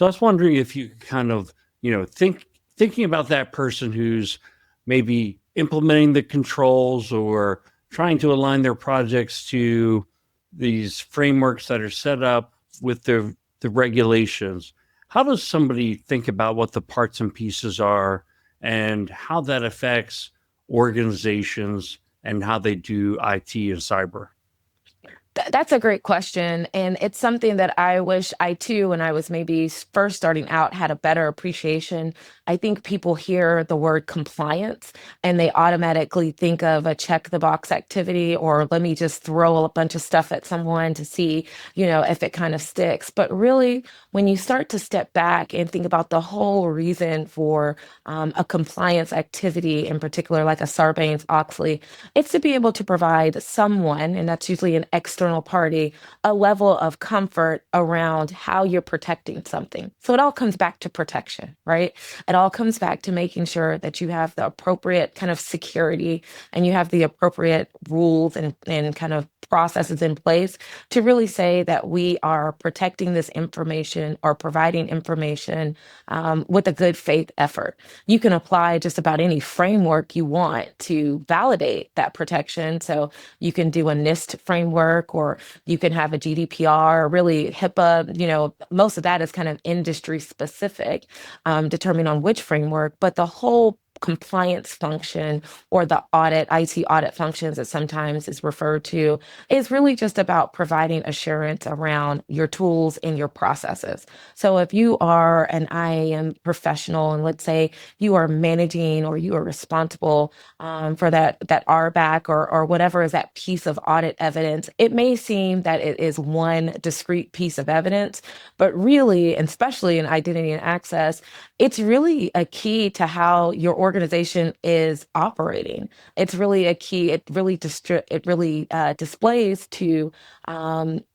So I was wondering if you could kind of, thinking about that person who's maybe implementing the controls or trying to align their projects to these frameworks that are set up with the regulations. How does somebody think about what the parts and pieces are and how that affects organizations and how they do IT and cyber? That's a great question. And it's something that I wish I too, when I was maybe first starting out, had a better appreciation. I think people hear the word compliance and they automatically think of a check the box activity, or let me just throw a bunch of stuff at someone to see, if it kind of sticks. But really, when you start to step back and think about the whole reason for a compliance activity, in particular, like a Sarbanes-Oxley, it's to be able to provide someone, and that's usually an external party, a level of comfort around how you're protecting something. So it all comes back to protection, right? It all comes back to making sure that you have the appropriate kind of security and you have the appropriate rules and kind of processes in place to really say that we are protecting this information or providing information with a good faith effort. You can apply just about any framework you want to validate that protection. So you can do a NIST framework, or you can have a GDPR, or really HIPAA. Most of that is kind of industry specific, determining on which framework, but the whole compliance function, or the IT audit functions that sometimes is referred to, is really just about providing assurance around your tools and your processes. So if you are an IAM professional, and let's say you are managing or you are responsible for that RBAC, or whatever is that piece of audit evidence, it may seem that it is one discrete piece of evidence, but really, and especially in identity and access, it's really a key to how your organization is operating. It's really a key. It really displays to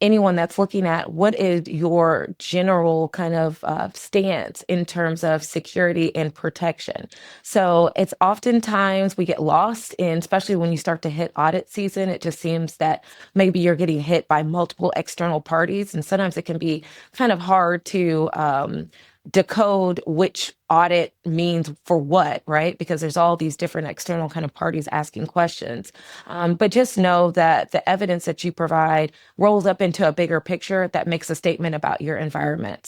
anyone that's looking at what is your general kind of stance in terms of security and protection. So it's oftentimes we get lost in, especially when you start to hit audit season, it just seems that maybe you're getting hit by multiple external parties. And sometimes it can be kind of hard to decode which audit means for what, right? Because there's all these different external kind of parties asking questions. But just know that the evidence that you provide rolls up into a bigger picture that makes a statement about your environment.